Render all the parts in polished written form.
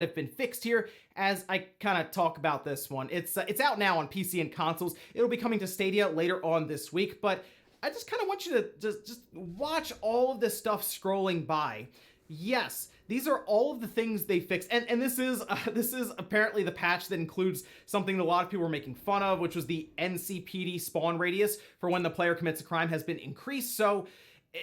have been fixed here as I kind of talk about this one. It's out now on PC and consoles. It'll be coming to Stadia later on this week, but I just kind of want you to just watch all of this stuff scrolling by. Yes, these are all of the things they fixed, and this is apparently the patch that includes something that a lot of people were making fun of, which was the NCPD spawn radius for when the player commits a crime has been increased. So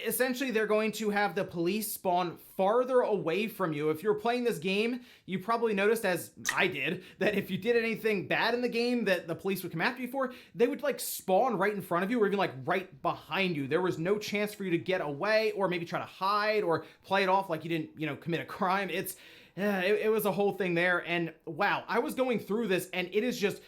essentially, they're going to have the police spawn farther away from you. If you're playing this game, you probably noticed, as I did, that if you did anything bad in the game that the police would come after you for, they would like spawn right in front of you or even like right behind you. There was no chance for you to get away or maybe try to hide or play it off like you didn't, commit a crime. It was a whole thing there, and wow, I was going through this, and it is just,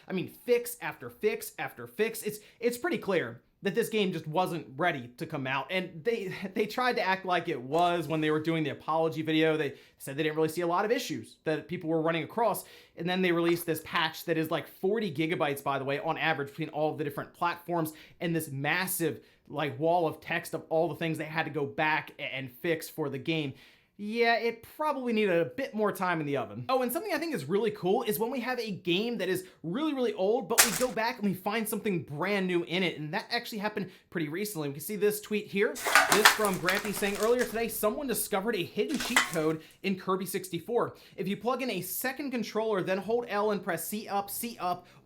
fix after fix after fix. It's pretty clear that this game just wasn't ready to come out, and they tried to act like it was when they were doing the apology video. They said they didn't really see a lot of issues that people were running across, and then they released this patch that is like 40 gigabytes, by the way, on average between all of the different platforms, and this massive like wall of text of all the things they had to go back and fix for the game. Yeah, it probably needed a bit more time in the oven. Oh, and something I think is really cool is when we have a game that is really, really old, but we go back and we find something brand new in it, and that actually happened pretty recently. We can see this tweet here. This from Grampy saying, earlier today, someone discovered a hidden cheat code in Kirby 64. If you plug in a second controller, then hold L and press C up,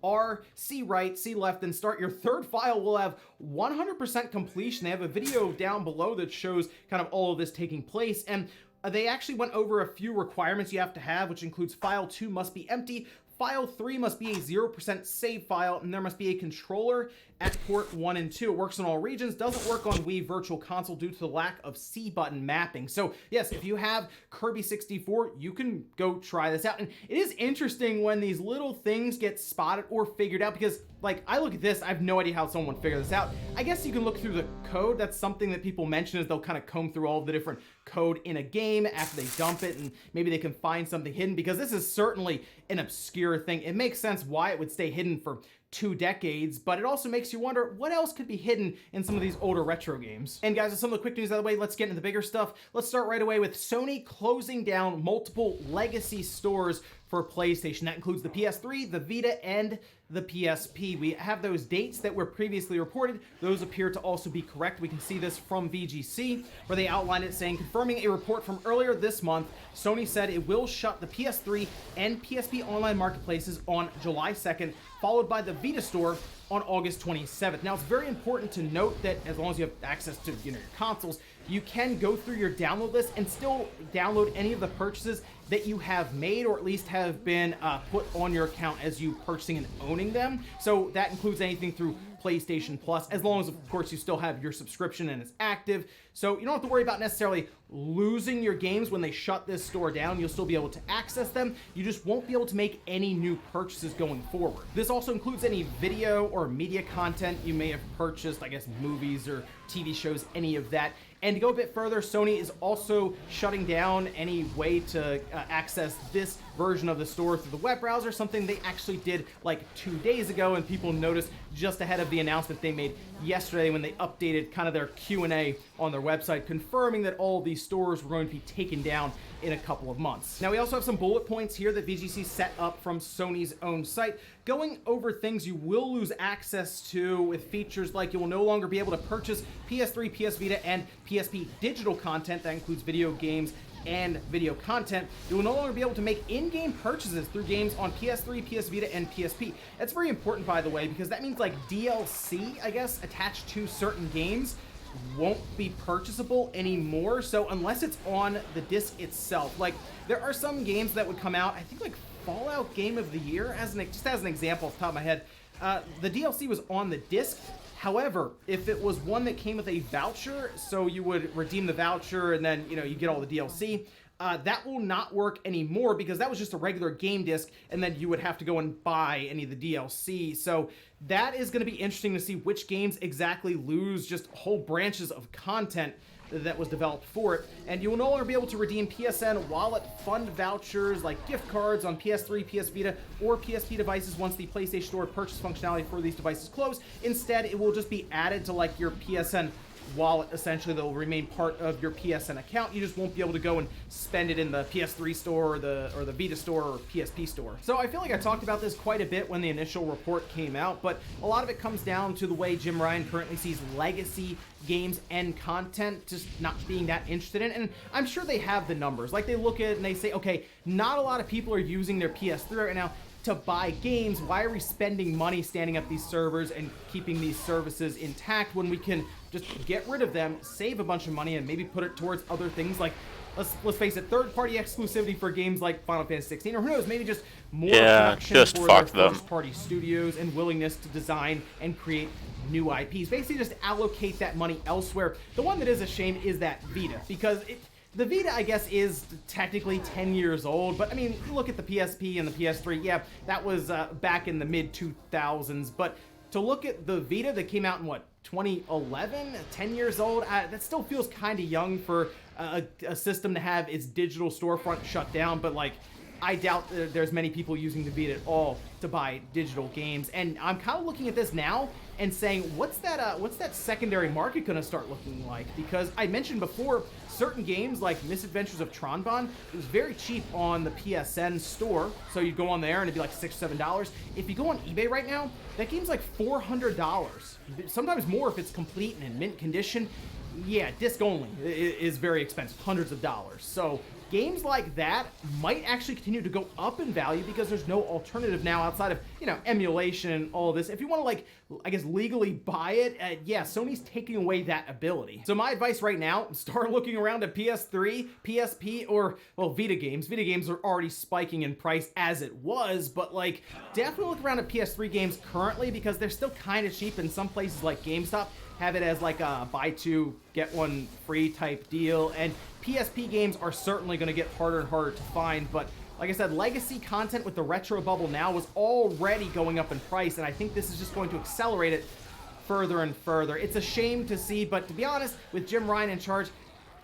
R, C right, C left, then start, your third file will have 100% completion. They have a video down below that shows kind of all of this taking place, and they actually went over a few requirements you have to have, which includes file 2 must be empty, file 3 must be a 0% save file, and there must be a controller at port 1 and 2. It works in all regions, doesn't work on Wii Virtual Console due to the lack of C button mapping. So yes, if you have Kirby 64, you can go try this out. And it is interesting when these little things get spotted or figured out, because like I look at this, I have no idea how someone would figure this out. I guess you can look through the code. That's something that people mention, is they'll kind of comb through all the different code in a game after they dump it, and maybe they can find something hidden, because this is certainly an obscure thing. It makes sense why it would stay hidden for 2 decades, but it also makes you wonder what else could be hidden in some of these older retro games. And guys, with some of the quick news out of the way, let's get into the bigger stuff. Let's start right away with Sony closing down multiple legacy stores for PlayStation. That includes the PS3, the Vita, and the PSP. We have those dates that were previously reported. Those appear to also be correct. We can see this from VGC, where they outlined it saying, confirming a report from earlier this month, Sony said it will shut the PS3 and PSP online marketplaces on July 2nd, followed by the Vita store on August 27th. Now, it's very important to note that as long as you have access to your consoles, you can go through your download list and still download any of the purchases that you have made, or at least have been put on your account as you purchasing and owning them. So that includes anything through PlayStation Plus, as long as, of course, you still have your subscription and it's active. So you don't have to worry about necessarily losing your games when they shut this store down. You'll still be able to access them. You just won't be able to make any new purchases going forward. This also includes any video or media content you may have purchased, I guess movies or TV shows, any of that. And to go a bit further, Sony is also shutting down any way to access this version of the store through the web browser, something they actually did like 2 days ago, and people noticed just ahead of the announcement they made yesterday when they updated kind of their Q&A on their website, confirming that all of these stores were going to be taken down in a couple of months. Now, we also have some bullet points here that VGC set up from Sony's own site, going over things you will lose access to, with features like you will no longer be able to purchase PS3, PS Vita, and PSP digital content. That includes video games and video content. You will no longer be able to make in-game purchases through games on PS3, PS Vita, and PSP. That's very important, by the way, because that means like DLC, I guess, attached to certain games won't be purchasable anymore. So unless it's on the disc itself, like there are some games that would come out, I think like Fallout Game of the Year, just as an example off the top of my head, the DLC was on the disc. However, if it was one that came with a voucher, so you would redeem the voucher and then, you get all the DLC, that will not work anymore, because that was just a regular game disc, and then you would have to go and buy any of the DLC. So that is going to be interesting to see which games exactly lose just whole branches of content that was developed for it. And you will no longer be able to redeem PSN wallet fund vouchers like gift cards on PS3, PS Vita, or PSP devices once the PlayStation Store purchase functionality for these devices close. Instead, it will just be added to like your PSN wallet, essentially, that will remain part of your PSN account. You just won't be able to go and spend it in the PS3 store or the Vita store or PSP store. So I feel like I talked about this quite a bit when the initial report came out, but a lot of it comes down to the way Jim Ryan currently sees legacy games and content just not being that interested in. And I'm sure they have the numbers. Like, they look at it and they say, okay, not a lot of people are using their PS3 right now to buy games. Why are we spending money standing up these servers and keeping these services intact when we can just get rid of them, save a bunch of money, and maybe put it towards other things like, let's face it, third-party exclusivity for games like Final Fantasy 16, or who knows, maybe just more production just for fuck their them. first-party studios and willingness to design and create new IPs. Basically, just allocate that money elsewhere. The one that is a shame is that Vita, because the Vita, I guess, is technically 10 years old, but I mean, you look at the PSP and the PS3, yeah, that was back in the mid-2000s, but to look at the Vita that came out in, what, 2011, 10 years old, that still feels kind of young for a system to have its digital storefront shut down, but like, I doubt there's many people using the Vita at all to buy digital games, and I'm kind of looking at this now and saying, what's that secondary market going to start looking like? Because I mentioned before, certain games like Misadventures of Tronbon, it was very cheap on the PSN store, so you'd go on there and it'd be like $6 or $7. If you go on eBay right now, that game's like $400, sometimes more if it's complete and in mint condition. Yeah, disc only is very expensive, hundreds of dollars. So games like that might actually continue to go up in value because there's no alternative now outside of, you know, emulation and all of this. If you want to, like, I guess, legally buy it, yeah, Sony's taking away that ability. So my advice right now, start looking around at PS3, PSP, or, well, Vita games. Vita games are already spiking in price as it was, but, like, definitely look around at PS3 games currently because they're still kind of cheap in some places like GameStop. Have it as like a buy two, get one free type deal. And PSP games are certainly going to get harder and harder to find. But like I said, legacy content with the retro bubble now was already going up in price. And I think this is just going to accelerate it further and further. It's a shame to see, but to be honest, with Jim Ryan in charge,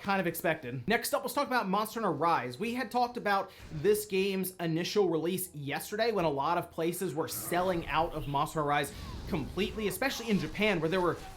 kind of expected. Next up, let's talk about Monster Hunter Rise. We had talked about this game's initial release yesterday when a lot of places were selling out of Monster Hunter Rise completely, especially in Japan, where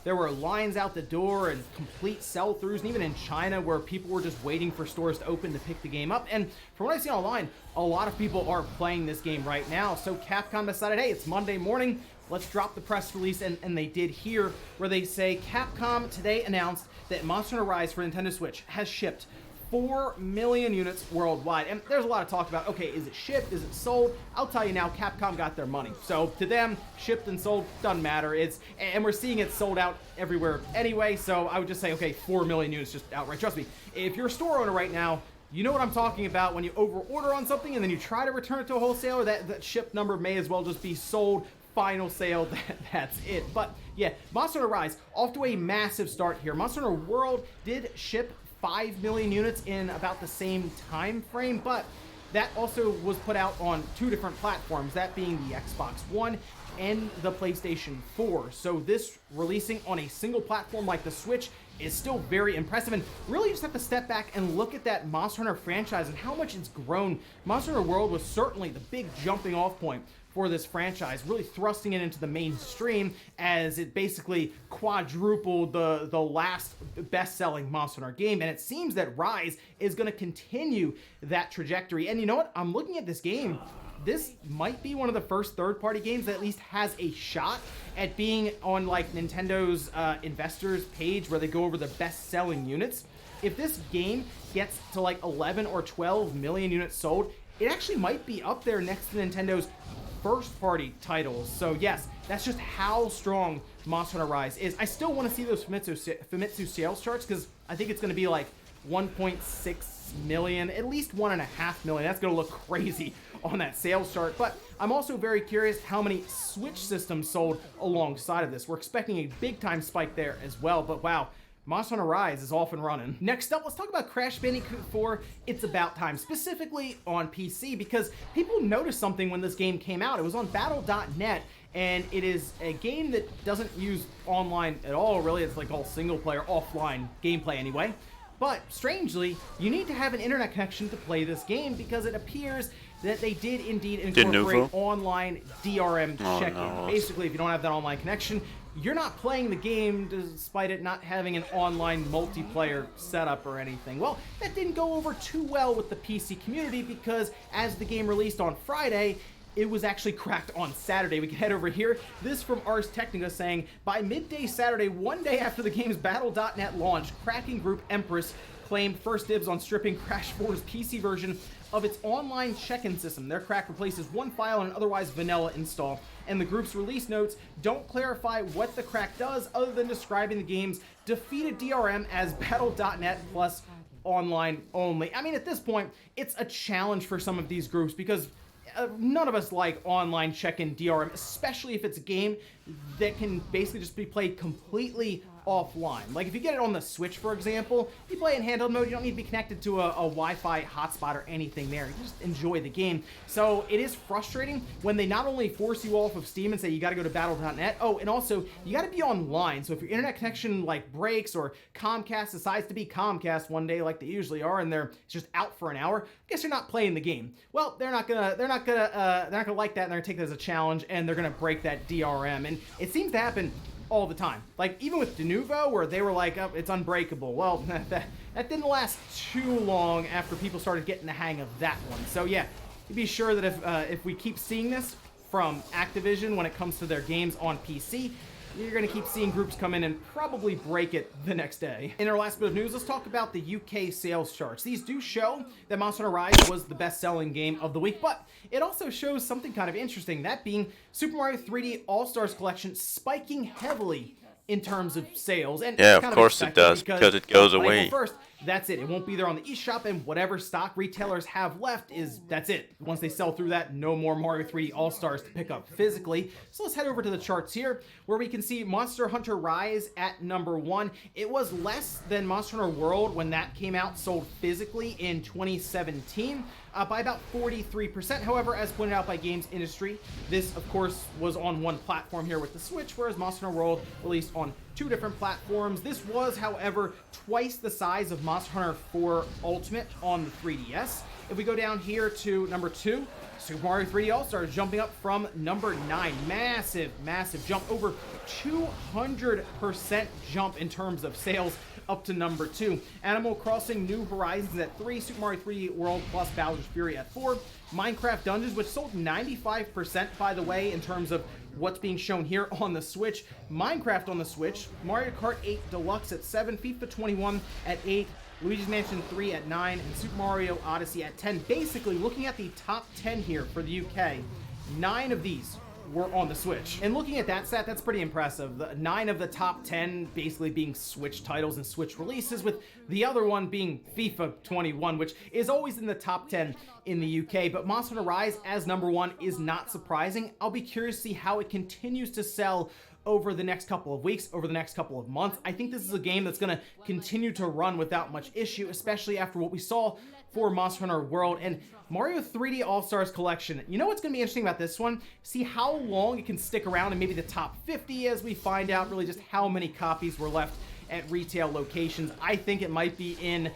there were lines out the door and complete sell-throughs, and even in China where people were just waiting for stores to open to pick the game up. And from what I've seen online, a lot of people are playing this game right now. So Capcom decided, hey, it's Monday morning, let's drop the press release, and they did here, where they say Capcom today announced that Monster Hunter Rise for Nintendo Switch has shipped 4 million units worldwide. And there's a lot of talk about, okay, is it shipped? Is it sold? I'll tell you now, Capcom got their money. So to them, shipped and sold, doesn't matter. And we're seeing it sold out everywhere anyway. So I would just say, okay, 4 million units just outright. Trust me, if you're a store owner right now, you know what I'm talking about. When you over-order on something and then you try to return it to a wholesaler, that ship number may as well just be sold. Final sale, that's it. But yeah, Monster Hunter Rise, off to a massive start here. Monster Hunter World did ship 5 million units in about the same time frame, but that also was put out on 2 different platforms, that being the Xbox One and the PlayStation 4. So this releasing on a single platform like the Switch is still very impressive, and really just have to step back and look at that Monster Hunter franchise and how much it's grown. Monster Hunter World was certainly the big jumping off point for this franchise, really thrusting it into the mainstream as it basically quadrupled the last best-selling Monster Hunter game, and it seems that Rise is going to continue that trajectory. And you know what? I'm looking at this game. This might be one of the first third-party games that at least has a shot at being on like Nintendo's investors page where they go over the best-selling units. If this game gets to like 11 or 12 million units sold, it actually might be up there next to Nintendo's first-party titles. So yes, that's just how strong Monster Hunter Rise is. I still want to see those Famitsu sales charts because I think it's going to be like 1.6 million, at least 1.5 million. That's going to look crazy on that sales chart. But I'm also very curious how many Switch systems sold alongside of this. We're expecting a big-time spike there as well. But wow, Monster Hunter Rise is off and running. Next up, let's talk about Crash Bandicoot 4, It's About Time, specifically on PC, because people noticed something when this game came out. It was on Battle.net, and it is a game that doesn't use online at all, really. It's like all single-player, offline gameplay anyway. But, strangely, you need to have an internet connection to play this game because it appears that they did indeed incorporate online DRM check-in. Basically, if you don't have that online connection, you're not playing the game despite it not having an online multiplayer setup or anything. Well, that didn't go over too well with the PC community because as the game released on Friday, it was actually cracked on Saturday. We can head over here. This from Ars Technica saying, by midday Saturday, one day after the game's Battle.net launch, cracking group Empress claimed first dibs on stripping Crash 4's PC version of its online check-in system. Their crack replaces one file in an otherwise vanilla install, and the group's release notes don't clarify what the crack does other than describing the game's defeated DRM as Battle.net plus online only. I mean, at this point, it's a challenge for some of these groups because none of us like online check-in DRM, especially if it's a game that can basically just be played completely offline. Like if you get it on the Switch, for example, you play in handheld mode, you don't need to be connected to a Wi-Fi hotspot or anything there. You just enjoy the game. So it is frustrating when they not only force you off of Steam and say you got to go to Battle.net, oh, and also you got to be online. So if your internet connection like breaks or Comcast decides to be Comcast one day like they usually are and they're just out for an hour, I guess you're not playing the game. Well, they're not gonna like that, and they're gonna take that as a challenge, and they're gonna break that DRM. And it seems to happen all the time. Like even with Denuvo, where they were like, oh, it's unbreakable. Well, that didn't last too long after people started getting the hang of that one. So yeah, be sure that if we keep seeing this from Activision when it comes to their games on PC, you're going to keep seeing groups come in and probably break it the next day. In our last bit of news, let's talk about the UK sales charts. These do show that Monster Hunter Rise was the best-selling game of the week, but it also shows something kind of interesting, that being Super Mario 3D All-Stars Collection spiking heavily in terms of sales. And yeah, of course it does, because it goes away. First, that's it. It won't be there on the eShop, and whatever stock retailers have left that's it. Once they sell through that, no more Mario 3D All-Stars to pick up physically. So let's head over to the charts here, where we can see Monster Hunter Rise at number 1. It was less than Monster Hunter World when that came out, sold physically in 2017. By about 43%. However, as pointed out by Games Industry, this, of course, was on one platform here with the Switch, whereas Monster Hunter World released on 2 different platforms. This was, however, twice the size of Monster Hunter 4 Ultimate on the 3DS. If we go down here to number 2, Super Mario 3D All-Stars jumping up from number 9. Massive, massive jump. Over 200% jump in terms of sales up to number 2. Animal Crossing New Horizons at 3. Super Mario 3D World plus Bowser's Fury at 4. Minecraft Dungeons, which sold 95%, by the way, in terms of what's being shown here on the Switch. Minecraft on the Switch. Mario Kart 8 Deluxe at 7. FIFA 21 at 8. Luigi's Mansion 3 at 9, and Super Mario Odyssey at 10. Basically, looking at the top 10 here for the UK, 9 of these were on the Switch. And looking at that stat, that's pretty impressive. 9 of the top 10 basically being Switch titles and Switch releases, with the other one being FIFA 21, which is always in the top 10 in the UK. But Monster Hunter Rise as number 1 is not surprising. I'll be curious to see how it continues to sell over the next couple of weeks, over the next couple of months. I think this is a game that's going to continue to run without much issue, especially after what we saw for Monster Hunter World and Mario 3D All-Stars Collection. You know what's going to be interesting about this one? See how long it can stick around in maybe the top 50 as we find out really just how many copies were left at retail locations. I think it might be in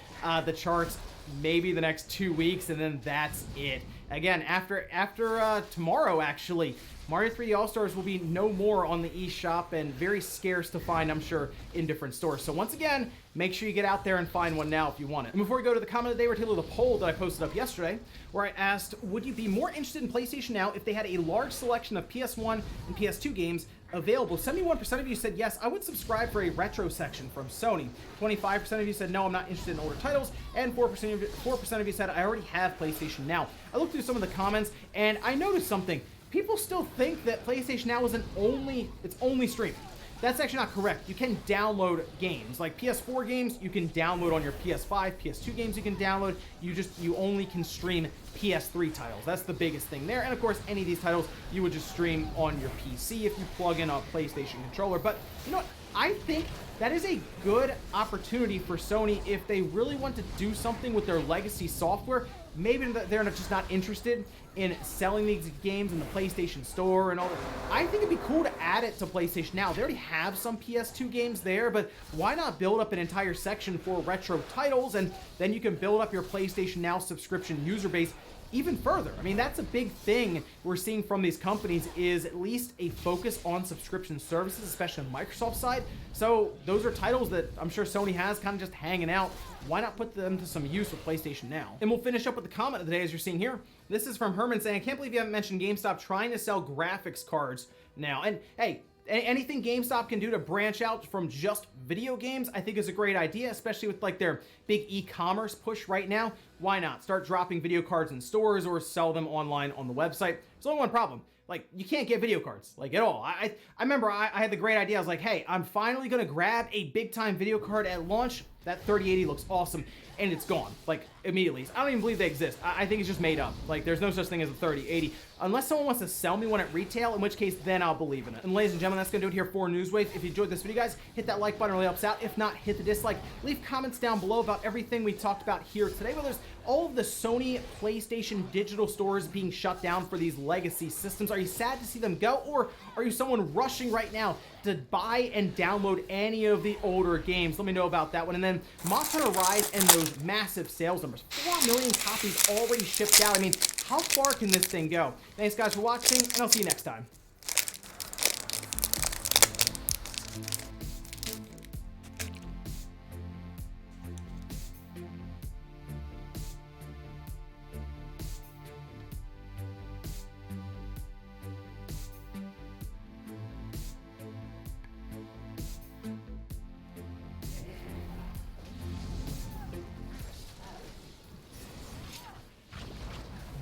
the charts maybe the next 2 weeks, and then that's it. Again, after tomorrow, actually, Mario 3D All-Stars will be no more on the eShop and very scarce to find, I'm sure, in different stores. So once again, make sure you get out there and find one now if you want it. And before we go to the comment of the day, we're taking a look at the poll that I posted up yesterday, where I asked, would you be more interested in PlayStation Now if they had a large selection of PS1 and PS2 games available? 71% of you said yes, I would subscribe for a retro section from Sony. 25% of you said no, I'm not interested in older titles, and 4% of you said I already have PlayStation Now. I looked through some of the comments and I noticed something. People still think that PlayStation Now is it's only streaming. That's actually not correct. You can download games. Like PS4 games, you can download on your PS5. PS2 games you can download. You only can stream PS3 titles. That's the biggest thing there. And of course, any of these titles you would just stream on your PC if you plug in a PlayStation controller. But you know what? I think that is a good opportunity for Sony if they really want to do something with their legacy software. Maybe they're just not interested in selling these games in the PlayStation Store and all that. I think it'd be cool to add it to PlayStation Now. They already have some PS2 games there, but why not build up an entire section for retro titles, and then you can build up your PlayStation Now subscription user base even further. I mean, that's a big thing we're seeing from these companies, is at least a focus on subscription services, especially on Microsoft's side. So those are titles that I'm sure Sony has kind of just hanging out. Why not put them to some use with PlayStation Now? And we'll finish up with the comment of the day, as you're seeing here. This is from Herman saying, I can't believe you haven't mentioned GameStop trying to sell graphics cards now. And hey, anything GameStop can do to branch out from just video games, I think is a great idea, especially with like their big e-commerce push right now. Why not start dropping video cards in stores or sell them online on the website? There's only one problem. Like, you can't get video cards, like, at all. I remember I had the great idea. I was like, hey, I'm finally going to grab a big-time video card at launch. That 3080 looks awesome, and it's gone, like, immediately. I don't even believe they exist. I think it's just made up. Like, there's no such thing as a 3080, unless someone wants to sell me one at retail, in which case, then I'll believe in it. And ladies and gentlemen, that's going to do it here for Newswave. If you enjoyed this video, guys, hit that like button, it really helps out. If not, hit the dislike. Leave comments down below about everything we talked about here today, whether it's all of the Sony PlayStation digital stores being shut down for these legacy systems. Are you sad to see them go, or are you someone rushing right now to buy and download any of the older games? Let me know about that one. And then Monster Hunter Rise and those massive sales numbers. 4 million copies already shipped out. I mean, how far can this thing go? Thanks, guys, for watching, and I'll see you next time.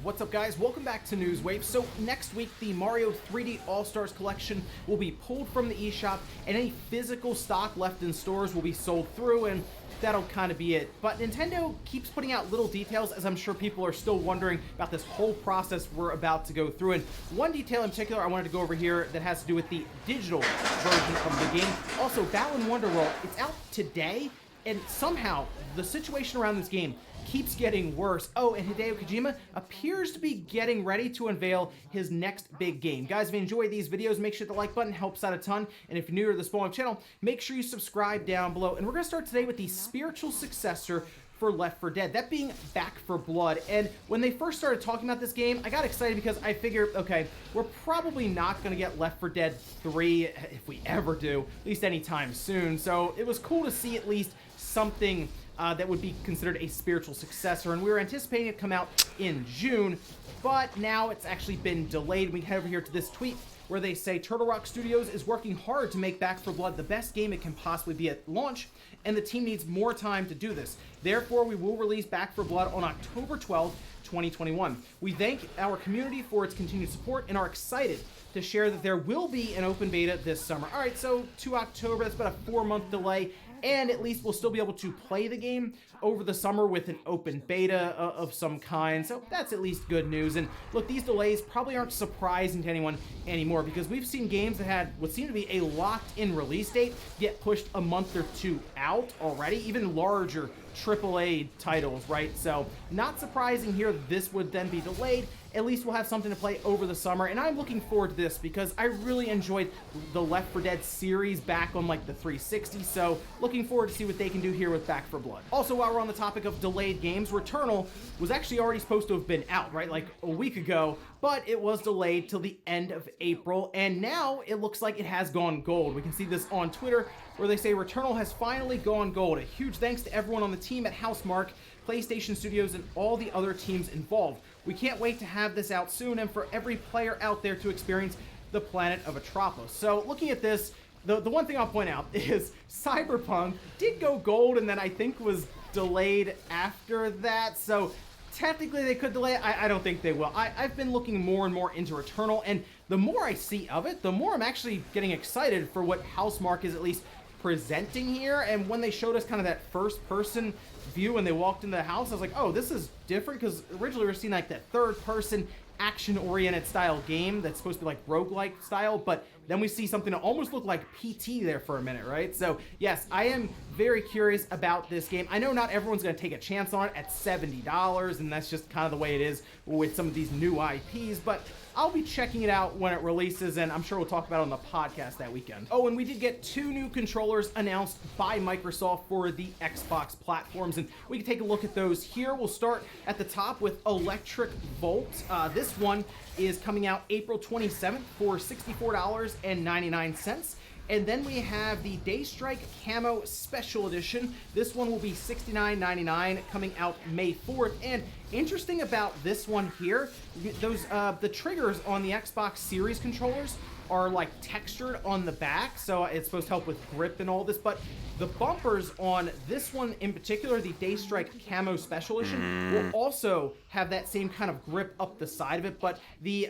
What's up, guys? Welcome back to Newswave. So next week, the Mario 3D All-Stars collection will be pulled from the eShop, and any physical stock left in stores will be sold through, and that'll kind of be it. But Nintendo keeps putting out little details, as I'm sure people are still wondering about this whole process we're about to go through. And one detail in particular I wanted to go over here that has to do with the digital version of the game. Also, Balan Wonderworld, it's out today, and somehow the situation around this game keeps getting worse. Oh, and Hideo Kojima appears to be getting ready to unveil his next big game. Guys, if you enjoy these videos, make sure the like button helps out a ton. And if you're new to the Spawn channel, make sure you subscribe down below. And we're going to start today with the spiritual successor for Left 4 Dead, that being Back 4 Blood. And when they first started talking about this game, I got excited because I figured, okay, we're probably not going to get Left 4 Dead 3, if we ever do, at least anytime soon. So it was cool to see at least something that would be considered a spiritual successor, and we were anticipating it to come out in June, but now it's actually been delayed. We head over here to this tweet where they say Turtle Rock Studios is working hard to make Back 4 Blood the best game it can possibly be at launch, and the team needs more time to do this. Therefore, we will release Back 4 Blood on October 12th, 2021. We thank our community for its continued support and are excited to share that there will be an open beta this summer. All right, so to October, that's about a 4-month delay, and at least we'll still be able to play the game over the summer with an open beta of some kind, so that's at least good news. And look, these delays probably aren't surprising to anyone anymore, because we've seen games that had what seemed to be a locked-in release date get pushed a month or two out already, even larger AAA titles, right? So not surprising here this would then be delayed. At least we'll have something to play over the summer, and I'm looking forward to this because I really enjoyed the Left 4 Dead series back on like the 360, so looking forward to see what they can do here with Back 4 Blood. Also, while we're on the topic of delayed games, Returnal was actually already supposed to have been out, right, like a week ago, but it was delayed till the end of April, and now it looks like it has gone gold. We can see this on Twitter where they say Returnal has finally gone gold. A huge thanks to everyone on the team at Housemarque, PlayStation Studios, and all the other teams involved. We can't wait to have this out soon and for every player out there to experience the planet of Atropos. So looking at this, the one thing I'll point out is Cyberpunk did go gold and then I think was delayed after that. So technically they could delay it. I don't think they will. I've been looking more and more into Returnal, and the more I see of it, the more I'm actually getting excited for what Housemarque is at least presenting here. And when they showed us kind of that first person view when they walked into the house, I was like, oh, this is different, because originally we were seeing like that third person action oriented style game that's supposed to be like roguelike style, but then we see something that almost looked like PT there for a minute, right? So yes, I am very curious about this game. I know not everyone's going to take a chance on it at $70, and that's just kind of the way it is with some of these new IPs, but I'll be checking it out when it releases, and I'm sure we'll talk about it on the podcast that weekend. Oh, and we did get 2 new controllers announced by Microsoft for the Xbox platforms, and we can take a look at those here. We'll start at the top with Electric Volt. This one is coming out April 27th for $64.99. And then we have the Daystrike Camo Special Edition. This one will be $69.99, coming out May 4th. And interesting about this one here, the triggers on the Xbox Series controllers are like textured on the back, so it's supposed to help with grip and all this, but the bumpers on this one in particular, the Daystrike Camo Special Edition, will also have that same kind of grip up the side of it, but the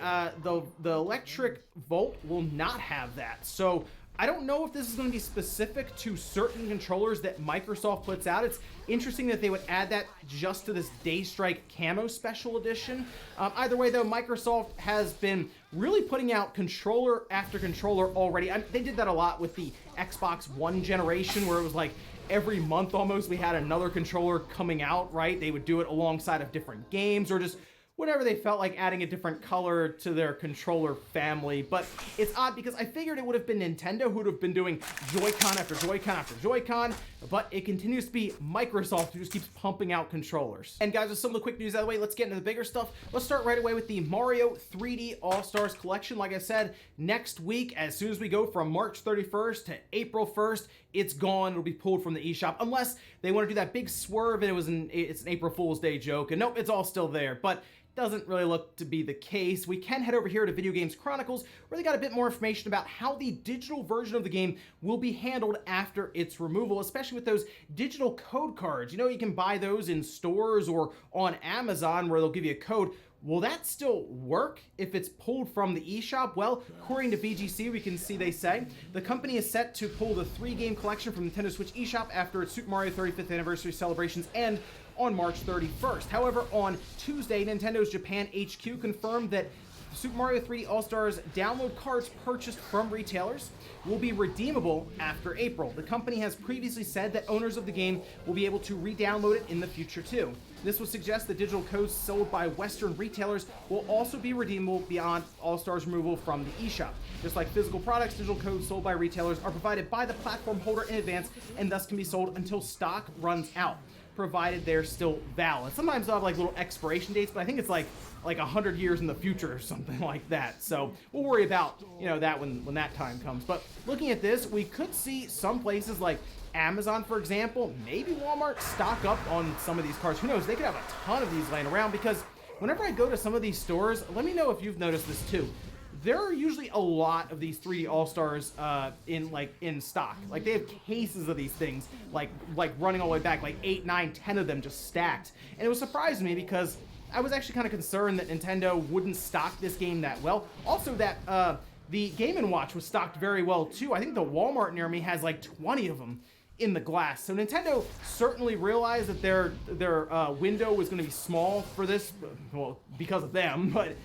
Electric Volt will not have that. So I don't know if this is going to be specific to certain controllers that Microsoft puts out. It's interesting that they would add that just to this Daystrike Camo Special Edition. Either way, though, Microsoft has been really putting out controller after controller already. They did that a lot with the Xbox One generation, where it was like every month almost we had another controller coming out, right? They would do it alongside of different games, or just whenever they felt like adding a different color to their controller family. But it's odd because I figured it would have been Nintendo who would have been doing Joy-Con after Joy-Con after Joy-Con, but it continues to be Microsoft who just keeps pumping out controllers. And guys, with some of the quick news out of the way, let's get into the bigger stuff. Let's start right away with the Mario 3D All-Stars Collection. Like I said, next week, as soon as we go from March 31st to April 1st, it's gone. It'll be pulled from the eShop, unless they want to do that big swerve and it's an April Fool's Day joke. And nope, it's all still there. But doesn't really look to be the case. We can head over here to Video Games Chronicles, where they got a bit more information about how the digital version of the game will be handled after its removal, especially with those digital code cards. You know, you can buy those in stores or on Amazon where they'll give you a code. Will that still work if it's pulled from the eShop? Well, according to VGC, we can see they say the company is set to pull the 3-game collection from Nintendo Switch eShop after its Super Mario 35th anniversary celebrations end on March 31st. However, on Tuesday, Nintendo's Japan HQ confirmed that Super Mario 3D All-Stars download cards purchased from retailers will be redeemable after April. The company has previously said that owners of the game will be able to re-download it in the future too. This would suggest that digital codes sold by Western retailers will also be redeemable beyond All-Stars removal from the eShop. Just like physical products, digital codes sold by retailers are provided by the platform holder in advance and thus can be sold until stock runs out, provided they're still valid. Sometimes they'll have like little expiration dates, but I think it's like 100 years in the future or something like that. So we'll worry about, you know, that when that time comes. But looking at this, we could see some places like Amazon, for example, maybe Walmart stock up on some of these cards. Who knows? They could have a ton of these laying around, because whenever I go to some of these stores, let me know if you've noticed this too. There are usually a lot of these 3D All-Stars in stock. Like, they have cases of these things, like running all the way back, like 8, 9, 10 of them just stacked. And it was surprising me because I was actually kind of concerned that Nintendo wouldn't stock this game that well. Also, that the Game & Watch was stocked very well too. I think the Walmart near me has like 20 of them in the glass. So Nintendo certainly realized that their window was going to be small for this, well, because of them, but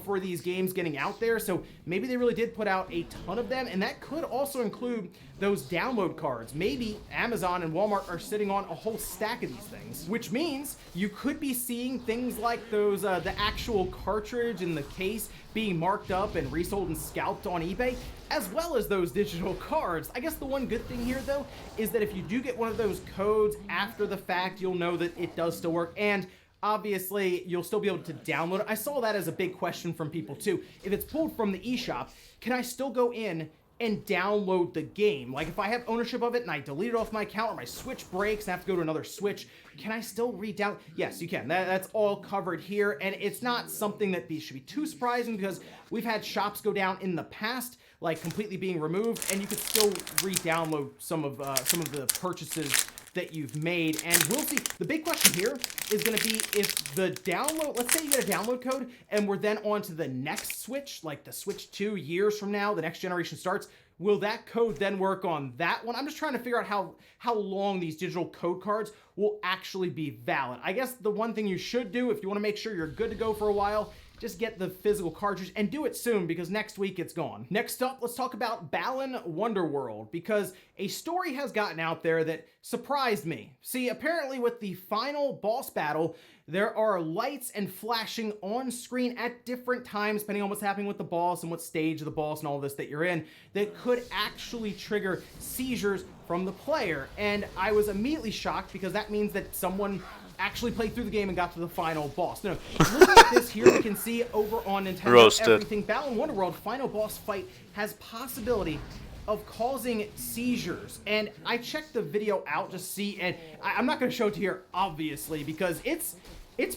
for these games getting out there. So maybe they really did put out a ton of them, and that could also include those download cards. Maybe Amazon and Walmart are sitting on a whole stack of these things, which means you could be seeing things like those, the actual cartridge and the case being marked up and resold and scalped on eBay, as well as those digital cards. I guess the one good thing here, though, is that if you do get one of those codes after the fact, you'll know that it does still work, and obviously you'll still be able to download it. I saw that as a big question from people, too. If it's pulled from the eShop, can I still go in and download the game? Like, if I have ownership of it and I delete it off my account, or my Switch breaks and I have to go to another Switch, can I still re-download? Yes, you can. That's all covered here, and it's not something that should be too surprising, because we've had shops go down in the past, like completely being removed, and you could still re-download some of the purchases that you've made. And we'll see. The big question here is going to be if the download, let's say you get a download code and we're then on to the next Switch, like the Switch 2 years from now, the next generation starts, will that code then work on that one? I'm just trying to figure out how long these digital code cards will actually be valid. I guess the one thing you should do if you want to make sure you're good to go for a while just get the physical cartridge and do it soon because next week it's gone. Next up, let's talk about Balan Wonderworld because a story has gotten out there that surprised me. See, apparently with the final boss battle, there are lights and flashing on screen at different times, depending on what's happening with the boss and what stage of the boss and all this that you're in, that could actually trigger seizures from the player. And I was immediately shocked because that means that someone actually played through the game and got to the final boss. No, looking at this here, we can see over on Nintendo Roasted. Everything, Balan Wonderworld final boss fight has possibility of causing seizures. And I checked the video out to see, and I'm not going to show it to you here, obviously, because it's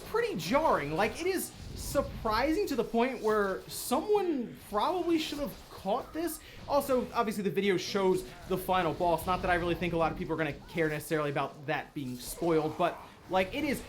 pretty jarring. Like, it is surprising to the point where someone probably should have caught this. Also, obviously, the video shows the final boss. Not that I really think a lot of people are going to care necessarily about that being spoiled, but, like, it is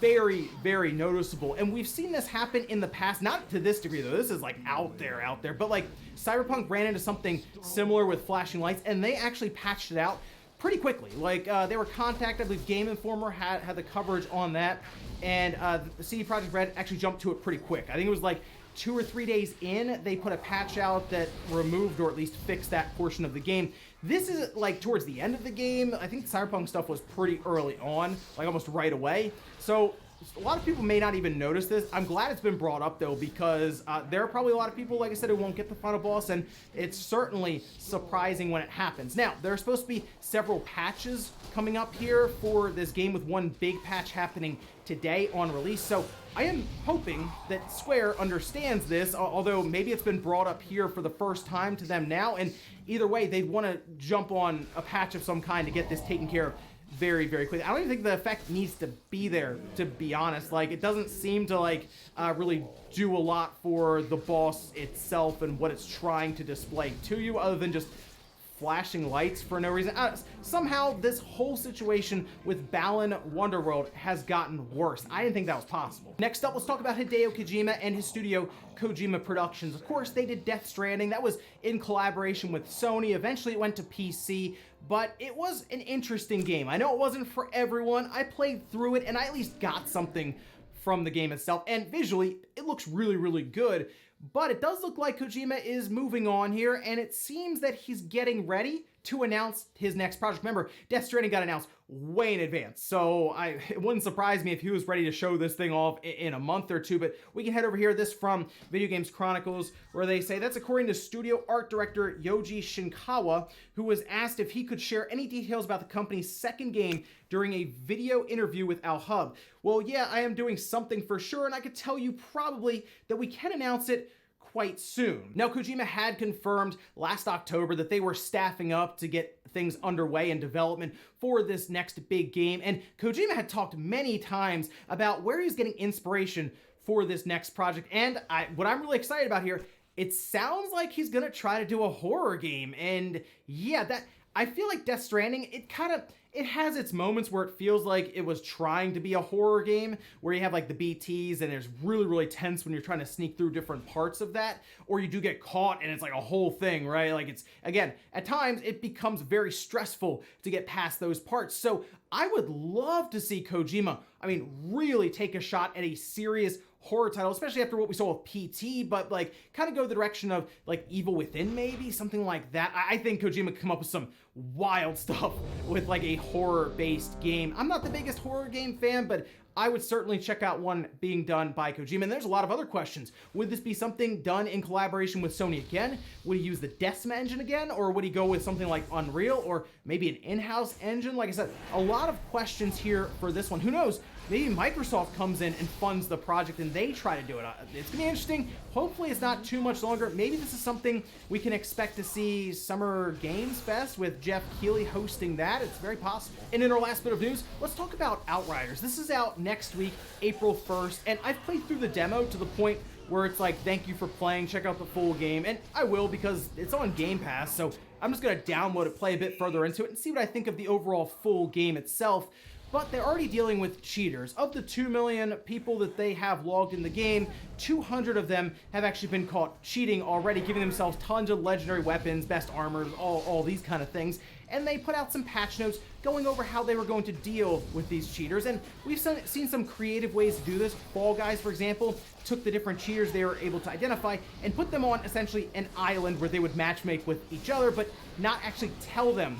very, very noticeable. And we've seen this happen in the past, not to this degree, though. This is, like, out there. But, like, Cyberpunk ran into something similar with flashing lights, and they actually patched it out pretty quickly. Like, they were contacted. I believe Game Informer had the coverage on that, and the CD Projekt Red actually jumped to it pretty quick. I think it was like 2 or 3 days in, they put a patch out that removed or at least fixed that portion of the game. This is like towards the end of the game. I think the Cyberpunk stuff was pretty early on, like almost right away. So a lot of people may not even notice this. I'm glad it's been brought up, though, because there are probably a lot of people, like I said, who won't get the final boss, and it's certainly surprising when it happens. Now, there are supposed to be several patches coming up here for this game, with one big patch happening today on release, so I am hoping that Square understands this, although maybe it's been brought up here for the first time to them now, and either way, they'd want to jump on a patch of some kind to get this taken care of very, very quickly. I don't even think the effect needs to be there, to be honest. Like, it doesn't seem to, like, really do a lot for the boss itself and what it's trying to display to you, other than just flashing lights for no reason. Somehow, this whole situation with Balan Wonderworld has gotten worse. I didn't think that was possible. Next up, let's talk about Hideo Kojima and his studio, Kojima Productions. Of course, they did Death Stranding. That was in collaboration with Sony. Eventually, it went to PC, but it was an interesting game. I know it wasn't for everyone. I played through it, and I at least got something from the game itself. And visually, it looks really, really good. But it does look like Kojima is moving on here, and it seems that he's getting ready to announce his next project. Remember, Death Stranding got announced way in advance, so it wouldn't surprise me if he was ready to show this thing off in a month or two. But we can head over here, this from Video Games Chronicles, where they say that's according to studio art director Yoji Shinkawa, who was asked if he could share any details about the company's second game during a video interview with Al Hub. Well, yeah, I am doing something for sure, and I could tell you probably that we can announce it quite soon. Now, Kojima had confirmed last October that they were staffing up to get things underway in development for this next big game, and Kojima had talked many times about where he's getting inspiration for this next project, and what I'm really excited about here, it sounds like he's gonna try to do a horror game, and yeah, I feel like Death Stranding, it has its moments where it feels like it was trying to be a horror game, where you have like the BTs and it's really, really tense when you're trying to sneak through different parts of that, or you do get caught and it's like a whole thing, right? Like, it's, again, at times it becomes very stressful to get past those parts. So I would love to see Kojima, really take a shot at a serious horror title, especially after what we saw with PT, but like kind of go the direction of like Evil Within, maybe something like that. I think Kojima could come up with some wild stuff with like a horror-based game. I'm not the biggest horror game fan, but I would certainly check out one being done by Kojima. And there's a lot of other questions. Would this be something done in collaboration with Sony again? Would he use the Decima engine again? Or would he go with something like Unreal? Or maybe an in-house engine? Like I said, a lot of questions here for this one. Who knows? Maybe Microsoft comes in and funds the project and they try to do it. It's going to be interesting. Hopefully it's not too much longer. Maybe this is something we can expect to see Summer Games Fest with Jeff Keighley hosting that. It's very possible. And in our last bit of news, let's talk about Outriders. This is out next week, April 1st, and I've played through the demo to the point where it's like, thank you for playing, check out the full game, and I will because it's on Game Pass, so I'm just going to download it, play a bit further into it, and see what I think of the overall full game itself. but they're already dealing with cheaters. Of the 2 million people that they have logged in the game, 200 of them have actually been caught cheating already, giving themselves tons of legendary weapons, best armors, all these kind of things. And they put out some patch notes going over how they were going to deal with these cheaters. And we've seen some creative ways to do this. Fall Guys, for example, took the different cheaters they were able to identify and put them on essentially an island where they would matchmake with each other, but not actually tell them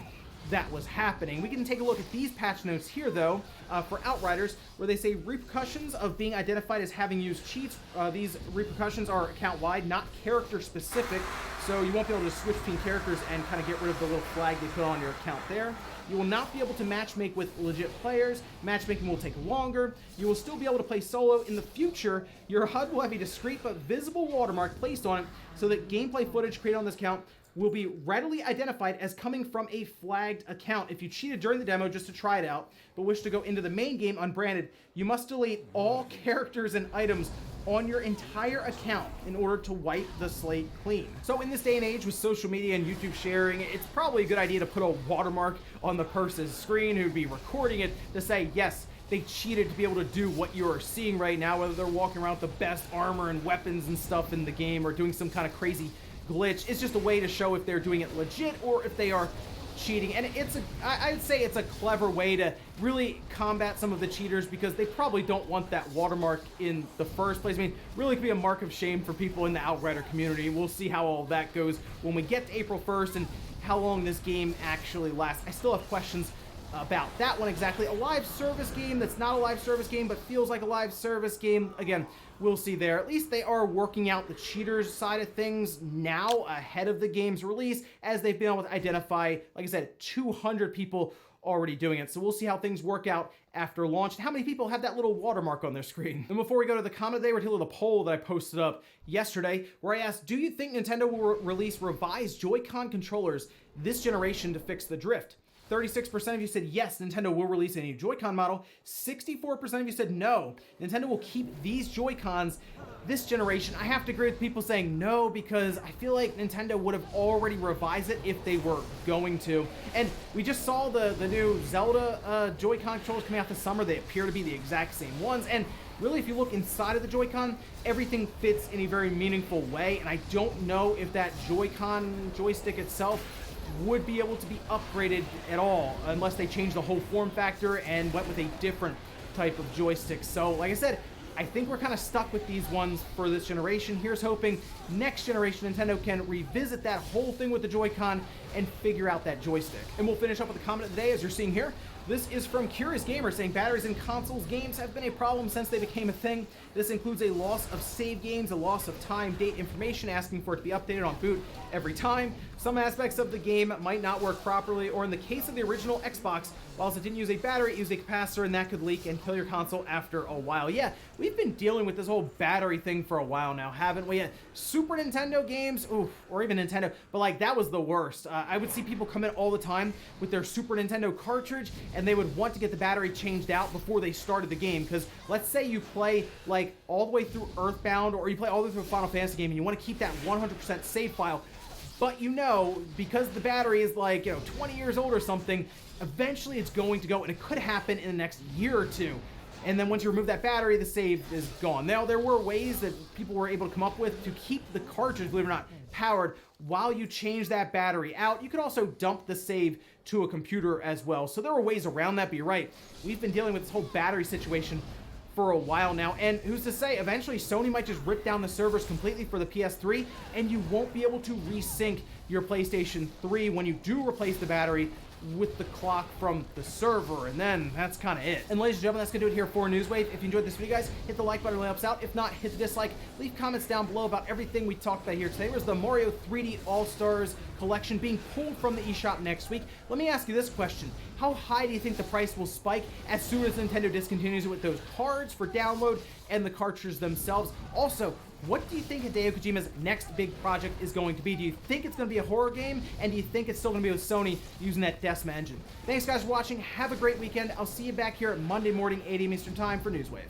that was happening. We can take a look at these patch notes here, though, for Outriders, where they say repercussions of being identified as having used cheats. These repercussions are account-wide, not character-specific, so you won't be able to switch between characters and kind of get rid of the little flag they put on your account there. You will not be able to matchmake with legit players. Matchmaking will take longer. You will still be able to play solo. In the future, your HUD will have a discrete but visible watermark placed on it so that gameplay footage created on this account will be readily identified as coming from a flagged account. If you cheated during the demo just to try it out, but wish to go into the main game unbranded, you must delete all characters and items on your entire account in order to wipe the slate clean. So in this day and age with social media and YouTube sharing, it's probably a good idea to put a watermark on the person's screen who'd be recording it to say, yes, they cheated to be able to do what you are seeing right now, whether they're walking around with the best armor and weapons and stuff in the game or doing some kind of crazy glitch. It's just a way to show if they're doing it legit or if they are cheating. And I'd say it's a clever way to really combat some of the cheaters because they probably don't want that watermark in the first place. I mean, really could be a mark of shame for people in the Outrider community. We'll see how all that goes when we get to April 1st and how long this game actually lasts. I still have questions about that one exactly. A live service game that's not a live service game but feels like a live service game. Again, we'll see there. At least they are working out the cheaters side of things now ahead of the game's release, as they've been able to identify, like I said, 200 people already doing it. So we'll see how things work out after launch and how many people have that little watermark on their screen. And before we go to the comment today, we're taking a little poll that I posted up yesterday where I asked, do you think Nintendo will release revised Joy-Con controllers this generation to fix the drift? 36% of you said yes, Nintendo will release a new Joy-Con model. 64% of you said no, Nintendo will keep these Joy-Cons this generation. I have to agree with people saying no because I feel like Nintendo would have already revised it if they were going to. And we just saw the new Zelda Joy-Con controllers coming out this summer. They appear to be the exact same ones. And really, if you look inside of the Joy-Con, everything fits in a very meaningful way. And I don't know if that Joy-Con joystick itself would be able to be upgraded at all unless they changed the whole form factor and went with a different type of joystick. So like I said, I think we're kind of stuck with these ones for this generation. Here's hoping next generation Nintendo can revisit that whole thing with the Joy-Con and figure out that joystick. And we'll finish up with the comment of the day, as you're seeing here. This is from Curious Gamer saying batteries in consoles games have been a problem since they became a thing. This includes a loss of save games, a loss of time, date information, asking for it to be updated on boot every time. Some aspects of the game might not work properly, or in the case of the original Xbox, whilst it didn't use a battery, it used a capacitor, and that could leak and kill your console after a while. Yeah, we've been dealing with this whole battery thing for a while now, haven't we? Super Nintendo games, oof, or even Nintendo, but like that was the worst. I would see people come in all the time with their Super Nintendo cartridge, and they would want to get the battery changed out before they started the game, because let's say you play like all the way through Earthbound, or you play all the way through a Final Fantasy game, and you want to keep that 100% save file, but you know, because the battery is like, 20 years old or something, eventually it's going to go, and it could happen in the next year or two. And then once you remove that battery, the save is gone. Now, there were ways that people were able to come up with to keep the cartridge, believe it or not, powered while you change that battery out. You could also dump the save to a computer as well. So there were ways around that, but you're right. We've been dealing with this whole battery situation for a while now, and who's to say eventually Sony might just rip down the servers completely for the PS3 and you won't be able to resync your PlayStation 3 when you do replace the battery with the clock from the server, and then that's kind of it. And ladies and gentlemen, that's gonna do it here for Newswave. If you enjoyed this video, guys, hit the like button, it really helps out. If not, hit the dislike. Leave comments down below about everything we talked about here today. There's the Mario 3D All-Stars collection being pulled from the eShop next week. Let me ask you this question. How high do you think the price will spike as soon as Nintendo discontinues it with those cards for download and the cartridges themselves? Also, what do you think Hideo Kojima's next big project is going to be? Do you think it's going to be a horror game? And do you think it's still going to be with Sony using that Decima engine? Thanks, guys, for watching. Have a great weekend. I'll see you back here at Monday morning, 8 a.m. Eastern Time for Newswave.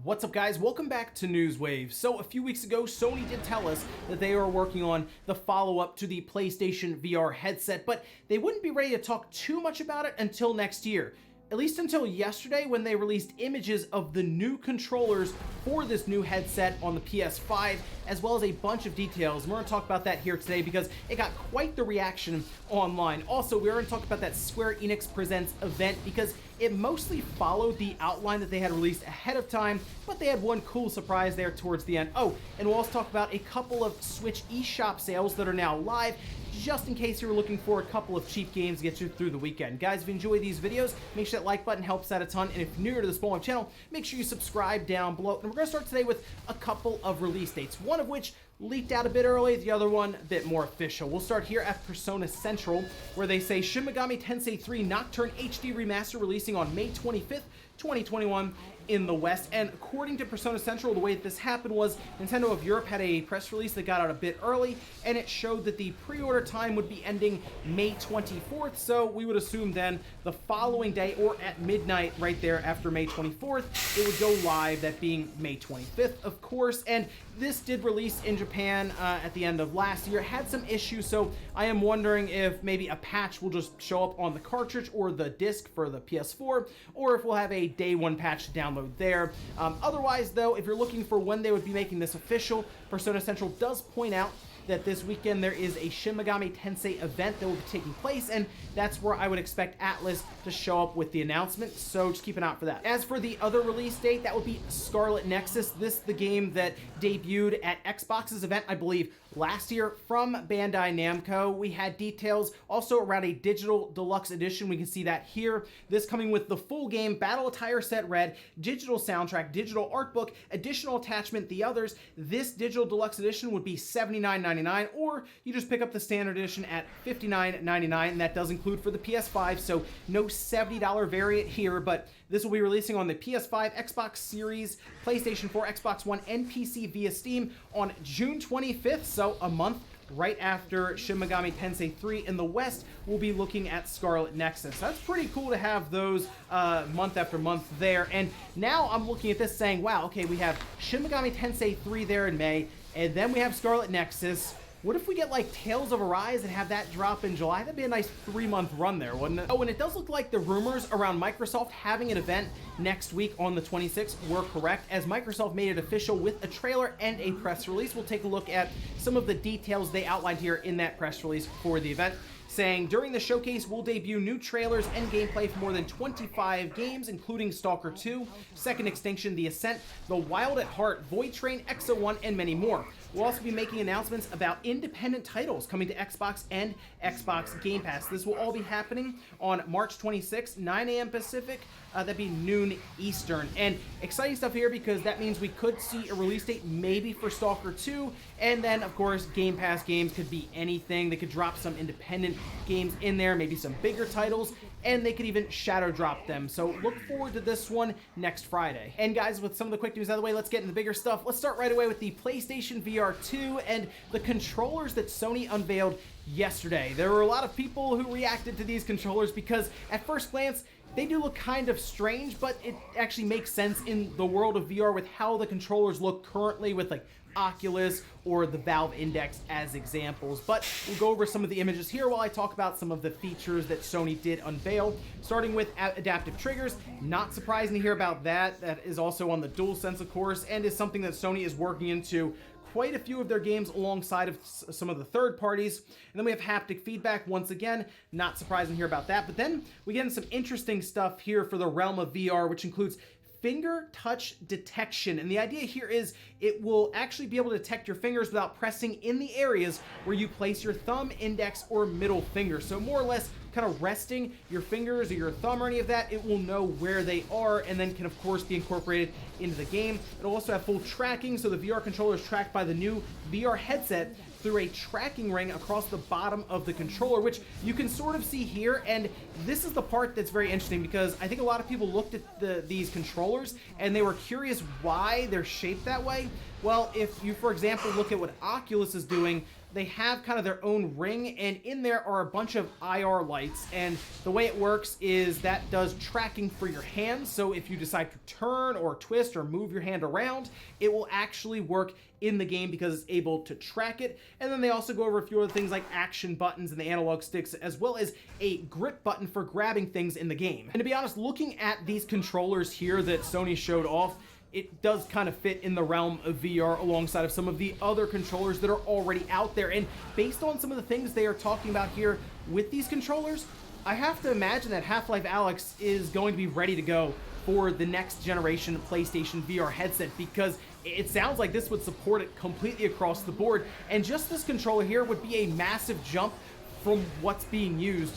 What's up, guys? Welcome back to Newswave. So a few weeks ago, Sony did tell us that they are working on the follow-up to the PlayStation VR headset, but they wouldn't be ready to talk too much about it until next year. At least until yesterday, when they released images of the new controllers for this new headset on the PS5, as well as a bunch of details. And we're going to talk about that here today because it got quite the reaction online. Also, we're going to talk about that Square Enix Presents event because it mostly followed the outline that they had released ahead of time, but they had one cool surprise there towards the end. Oh, and we'll also talk about a couple of Switch eShop sales that are now live, just in case you were looking for a couple of cheap games to get you through the weekend. Guys, if you enjoy these videos, make sure that like button helps out a ton, and if you're newer to the Small channel, make sure you subscribe down below. And we're going to start today with a couple of release dates, one of which leaked out a bit early, the other one a bit more official. We'll start here at Persona Central, where they say Shin Megami Tensei 3 Nocturne HD Remaster releasing on May 25th, 2021 in the West. And according to Persona Central, the way that this happened was Nintendo of Europe had a press release that got out a bit early, and it showed that the pre-order time would be ending May 24th, so we would assume then the following day or at midnight right there after May 24th, it would go live, that being May 25th, of course. And this did release in Japan at the end of last year. It had some issues, so I am wondering if maybe a patch will just show up on the cartridge or the disc for the PS4, or if we'll have a day one patch to download there. Otherwise, though, if you're looking for when they would be making this official, Persona Central does point out that this weekend there is a Shin Megami Tensei event that will be taking place, and that's where I would expect Atlas to show up with the announcement, so just keep an eye out for that. As for the other release date, that would be Scarlet Nexus. This is the game that debuted at Xbox's event, I believe, last year from Bandai Namco. We had details also around a digital deluxe edition. We can see that here. This coming with the full game, battle attire set red, digital soundtrack, digital art book, additional attachment, the others. This digital deluxe edition would be $79.99, or you just pick up the standard edition at $59.99, and that does include for the PS5, so no $70 variant here, but this will be releasing on the PS5, Xbox Series, PlayStation 4, Xbox One, and PC via Steam on June 25th, so a month right after Shin Megami Tensei 3 in the West. We'll be looking at Scarlet Nexus. That's pretty cool to have those month after month there. And now I'm looking at this saying, wow, okay, we have Shin Megami Tensei 3 there in May, and then we have Scarlet Nexus. What if we get like Tales of Arise and have that drop in July? That'd be a nice 3-month run there, wouldn't it? Oh, and it does look like the rumors around Microsoft having an event next week on the 26th were correct, as Microsoft made it official with a trailer and a press release. We'll take a look at some of the details they outlined here in that press release for the event, saying during the showcase we'll debut new trailers and gameplay for more than 25 games, including Stalker 2, Second Extinction, The Ascent, The Wild at Heart, Void Train, Exo 1, and many more. We'll also be making announcements about independent titles coming to Xbox and Xbox Game Pass. This will all be happening on March 26th, 9 a.m. Pacific. That'd be noon Eastern. And exciting stuff here because that means we could see a release date maybe for Stalker 2. And then, of course, Game Pass games could be anything. They could drop some independent games in there, maybe some bigger titles, and they could even shadow drop them. So look forward to this one next Friday. And guys, with some of the quick news out of the way, let's get into the bigger stuff. Let's start right away with the PlayStation VR 2 and the controllers that Sony unveiled yesterday. There were a lot of people who reacted to these controllers because at first glance, they do look kind of strange, but it actually makes sense in the world of VR with how the controllers look currently with like Oculus or the Valve Index as examples. But we'll go over some of the images here while I talk about some of the features that Sony did unveil, starting with adaptive triggers. Not surprising to hear about that. That is also on the DualSense, of course, and is something that Sony is working into quite a few of their games alongside of some of the third parties. And then we have haptic feedback once again. Not surprising to hear about that. But then we get into some interesting stuff here for the realm of VR, which includes finger touch detection. And the idea here is it will actually be able to detect your fingers without pressing in the areas where you place your thumb, index, or middle finger. So more or less kind of resting your fingers or your thumb or any of that, it will know where they are and then can of course be incorporated into the game. It'll also have full tracking, so the VR controller is tracked by the new VR headset through a tracking ring across the bottom of the controller, which you can sort of see here. And this is the part that's very interesting because I think a lot of people looked at these controllers and they were curious why they're shaped that way. Well, if you, for example, look at what Oculus is doing, they have kind of their own ring, and in there are a bunch of IR lights, and the way it works is that does tracking for your hands. So if you decide to turn or twist or move your hand around, it will actually work in the game because it's able to track it. And then they also go over a few other things like action buttons and the analog sticks, as well as a grip button for grabbing things in the game. And to be honest, looking at these controllers here that Sony showed off, it does kind of fit in the realm of VR alongside of some of the other controllers that are already out there. And based on some of the things they are talking about here with these controllers, I have to imagine that Half-Life Alyx is going to be ready to go for the next generation PlayStation VR headset, because it sounds like this would support it completely across the board. And just this controller here would be a massive jump from what's being used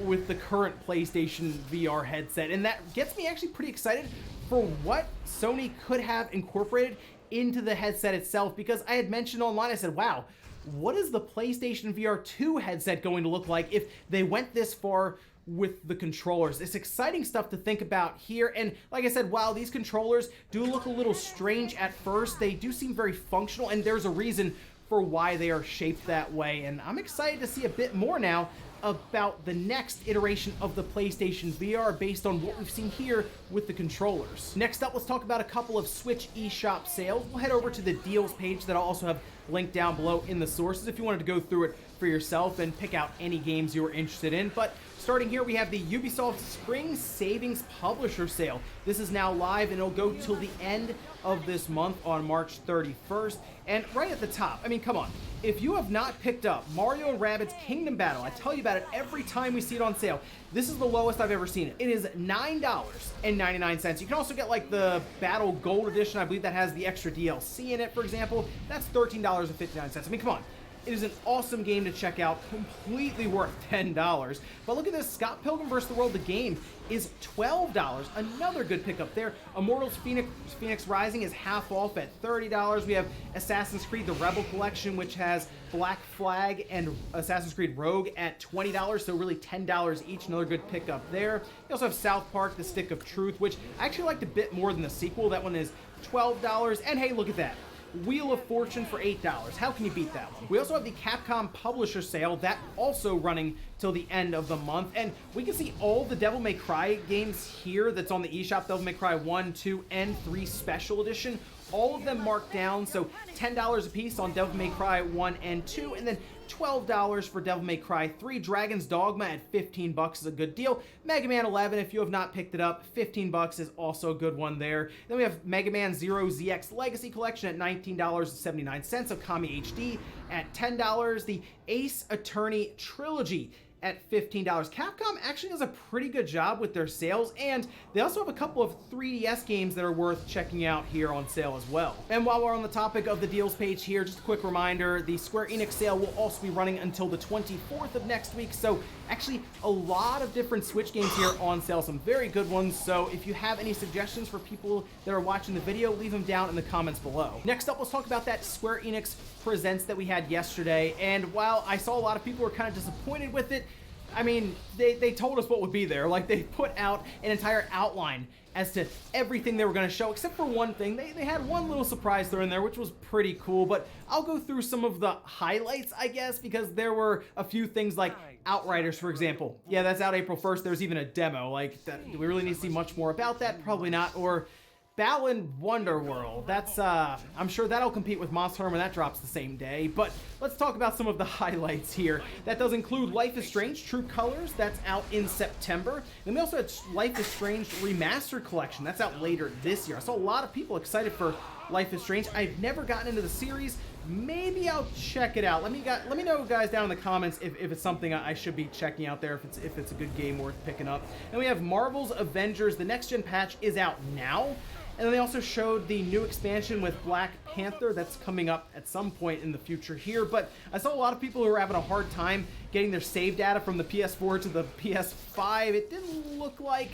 with the current PlayStation VR headset. And that gets me actually pretty excited for what Sony could have incorporated into the headset itself, because I had mentioned online, I said, wow, what is the PlayStation VR 2 headset going to look like if they went this far with the controllers? It's exciting stuff to think about here. And like I said, while these controllers do look a little strange at first, they do seem very functional, and there's a reason for why they are shaped that way. And I'm excited to see a bit more now about the next iteration of the PlayStation VR based on what we've seen here with the controllers. Next up, let's talk about a couple of Switch eShop sales. We'll head over to the deals page that I'll also have linked down below in the sources if you wanted to go through it for yourself and pick out any games you were interested in. But starting here, we have the Ubisoft Spring Savings Publisher Sale. This is now live, and it'll go till the end of this month on March 31st. And right at the top, I mean, come on. If you have not picked up Mario & Rabbids Kingdom Battle, I tell you about it every time we see it on sale. This is the lowest I've ever seen it. It is $9.99. You can also get like the Battle Gold Edition. I believe that has the extra DLC in it, for example. That's $13.59. I mean, come on. It is an awesome game to check out, completely worth $10. But look at this, Scott Pilgrim vs. the World, the game, is $12. Another good pickup there. Immortals Phoenix Rising is half off at $30. We have Assassin's Creed The Rebel Collection, which has Black Flag and Assassin's Creed Rogue at $20, so really $10 each. Another good pickup there. You also have South Park The Stick of Truth, which I actually liked a bit more than the sequel. That one is $12. And hey, look at that. Wheel of Fortune for $8. How can you beat that one? We also have the Capcom Publisher Sale, that also running till the end of the month. And we can see all the Devil May Cry games here that's on the eShop. Devil May Cry 1, 2, and 3 Special Edition. All of them marked down, so $10 a piece on Devil May Cry 1 and 2, and then $12 for Devil May Cry 3. Dragon's Dogma at $15 is a good deal. Mega Man 11, if you have not picked it up, $15 is also a good one there. Then we have Mega Man Zero ZX Legacy Collection at $19.79. Okami HD at $10. The Ace Attorney Trilogy at $15. Capcom actually does a pretty good job with their sales, and they also have a couple of 3DS games that are worth checking out here on sale as well. And while we're on the topic of the deals page here, just a quick reminder, the Square Enix sale will also be running until the 24th of next week, so actually a lot of different Switch games here on sale, some very good ones. So if you have any suggestions for people that are watching the video, leave them down in the comments below. Next up, let's talk about that Square Enix Presents that we had yesterday, and while I saw a lot of people were kind of disappointed with it, I mean, they told us what would be there. Like, they put out an entire outline as to everything they were going to show, except for one thing. They had one little surprise thrown in there, which was pretty cool, but I'll go through some of the highlights, I guess, because there were a few things like Outriders, for example. Yeah, that's out April 1st. There's even a demo. Like, do we really need to see much more about that? Probably not. Or Balan Wonderworld. That's, I'm sure that'll compete with Monster Hunter when that drops the same day. But let's talk about some of the highlights here. That does include Life is Strange True Colors. That's out in September. And we also had Life is Strange Remastered Collection. That's out later this year. I saw a lot of people excited for Life is Strange. I've never gotten into the series. Maybe I'll check it out. Let me know, guys, down in the comments if it's something I should be checking out there, if it's a good game worth picking up. And we have Marvel's Avengers. The next gen patch is out now. And then they also showed the new expansion with Black Panther that's coming up at some point in the future here. But I saw a lot of people who were having a hard time getting their save data from the PS4 to the PS5. It didn't look like,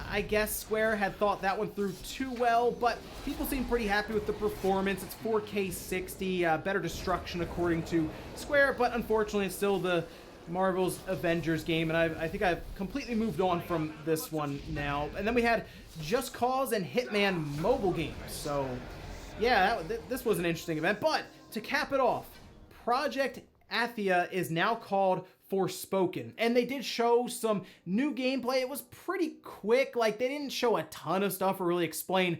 I guess, Square had thought that one through too well, but people seem pretty happy with the performance. It's 4K 60, better destruction according to Square, but unfortunately it's still the Marvel's Avengers game, and I think I've completely moved on from this one now. And then we had Just Cause and Hitman mobile games. So, yeah, this was an interesting event. But to cap it off, Project Athia is now called Forspoken. And they did show some new gameplay. It was pretty quick. Like, they didn't show a ton of stuff or really explain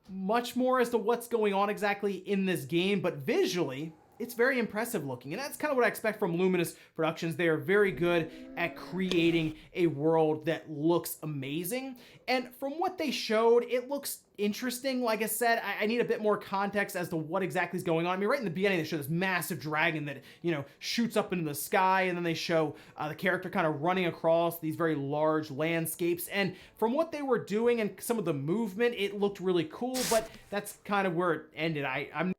much more as to what's going on exactly in this game, but visually, it's very impressive looking, and that's kind of what I expect from Luminous Productions. They are very good at creating a world that looks amazing, and from what they showed, it looks interesting. Like I said, I need a bit more context as to what exactly is going on. I mean, right in the beginning, they show this massive dragon that, you know, shoots up into the sky, and then they show the character kind of running across these very large landscapes, and from what they were doing and some of the movement, it looked really cool, but that's kind of where it ended. I'm